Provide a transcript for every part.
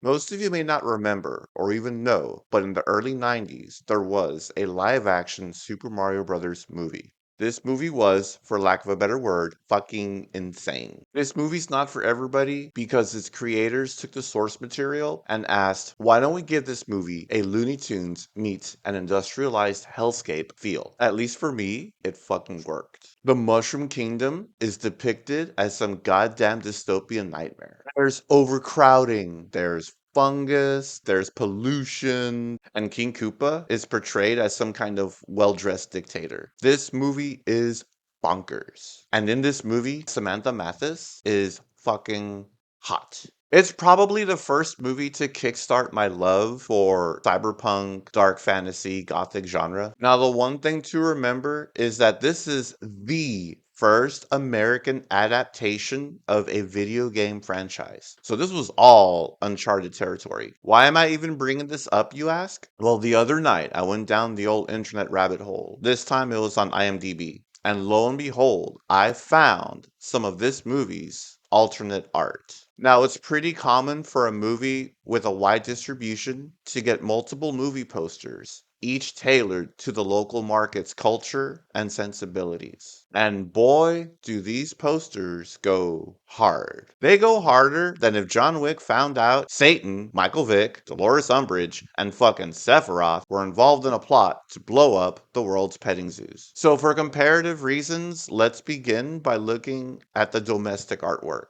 Most of you may not remember or even know, but in the early 90s, there was a live action Super Mario Bros. Movie. This movie was, for lack of a better word, fucking insane. This movie's not for everybody because its creators took the source material and asked, why don't we give this movie a Looney Tunes meets an industrialized hellscape feel? At least for me, it fucking worked. The Mushroom Kingdom is depicted as some goddamn dystopian nightmare. There's overcrowding, there's fungus, there's pollution, and King Koopa is portrayed as some kind of well-dressed dictator. This movie is bonkers. And in this movie, Samantha Mathis is fucking hot. It's probably the first movie to kickstart my love for cyberpunk, dark fantasy, gothic genre. Now, the one thing to remember is that this is the first American adaptation of a video game franchise. So this was all uncharted territory. Why am I even bringing this up, you ask? Well, the other night I went down the old internet rabbit hole. This time it was on IMDb. And lo and behold, I found some of this movie's alternate art. Now, it's pretty common for a movie with a wide distribution to get multiple movie posters, each tailored to the local market's culture and sensibilities. And boy, do these posters go hard. They go harder than if John Wick found out Satan, Michael Vick, Dolores Umbridge, and fucking Sephiroth were involved in a plot to blow up the world's petting zoos. So, for comparative reasons, let's begin by looking at the domestic artwork.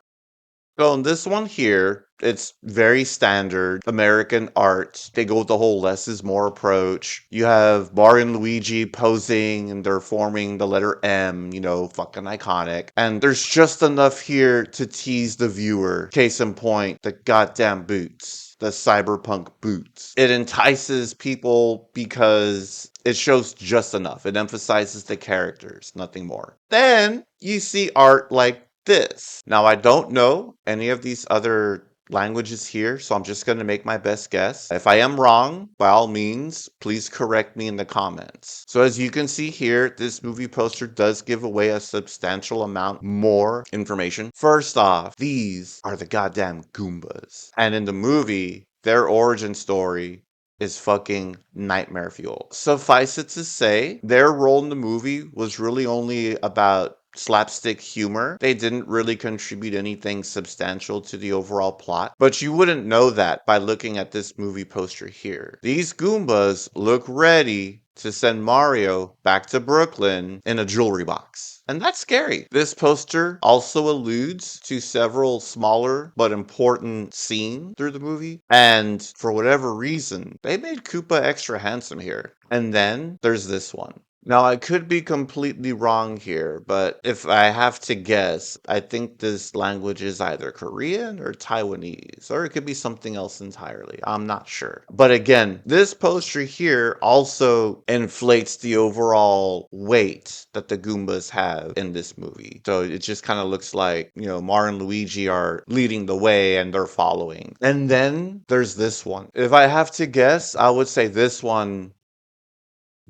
So in this one here, it's very standard American art. They go with the whole less is more approach. You have Mario and Luigi posing and they're forming the letter M, fucking iconic. And there's just enough here to tease the viewer. Case in point, the goddamn boots. The cyberpunk boots. It entices people because it shows just enough. It emphasizes the characters, nothing more. Then you see art like this. Now, I don't know any of these other languages here, so I'm just going to make my best guess. If I am wrong, by all means, please correct me in the comments. So as you can see here, this movie poster does give away a substantial amount more information. First off, these are the goddamn Goombas. And in the movie, their origin story is fucking nightmare fuel. Suffice it to say, their role in the movie was really only about slapstick humor. They didn't really contribute anything substantial to the overall plot, but you wouldn't know that by looking at this movie poster here. These Goombas look ready to send Mario back to Brooklyn in a jewelry box. And that's scary. This poster also alludes to several smaller but important scenes through the movie. And for whatever reason, they made Koopa extra handsome here. And then there's this one. Now, I could be completely wrong here, but if I have to guess, I think this language is either Korean or Taiwanese, or it could be something else entirely. I'm not sure. But again, this poster here also inflates the overall weight that the Goombas have in this movie. So it just kind of looks like, Mario and Luigi are leading the way and they're following. And then there's this one. If I have to guess, I would say this one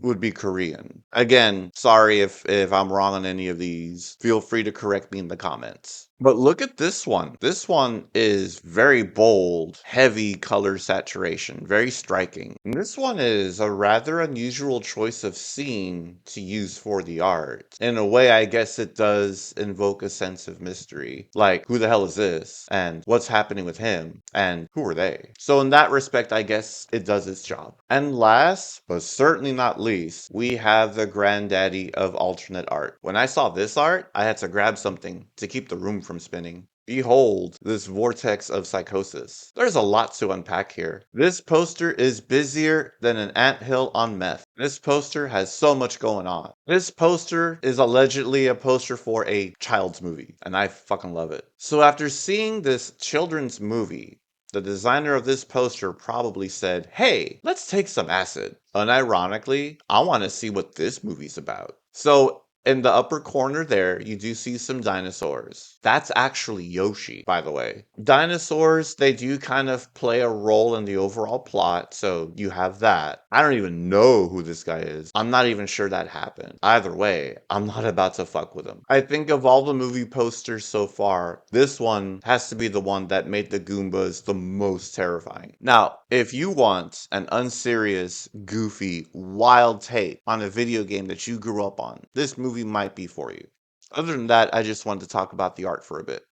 would be Korean. Again, sorry if I'm wrong on any of these. Feel free to correct me in the comments. But look at this one. This one is very bold, heavy color saturation, very striking. And this one is a rather unusual choice of scene to use for the art. In a way, I guess it does invoke a sense of mystery. Like, who the hell is this? And what's happening with him? And who are they? So in that respect, I guess it does its job. And last, but certainly not least, we have the granddaddy of alternate art. When I saw this art, I had to grab something to keep the room from spinning. Behold, this vortex of psychosis. There's a lot to unpack here. This poster is busier than an anthill on meth. This poster has so much going on. This poster is allegedly a poster for a child's movie, and I fucking love it. So after seeing this children's movie, the designer of this poster probably said, hey, let's take some acid. Unironically, I want to see what this movie's about. So in the upper corner there, you do see some dinosaurs. That's actually Yoshi, by the way. Dinosaurs, they do kind of play a role in the overall plot, so you have that. I don't even know who this guy is. I'm not even sure that happened. Either way, I'm not about to fuck with him. I think of all the movie posters so far, this one has to be the one that made the Goombas the most terrifying. Now, if you want an unserious, goofy, wild take on a video game that you grew up on, this movie might be for you. Other than that, I just wanted to talk about the art for a bit.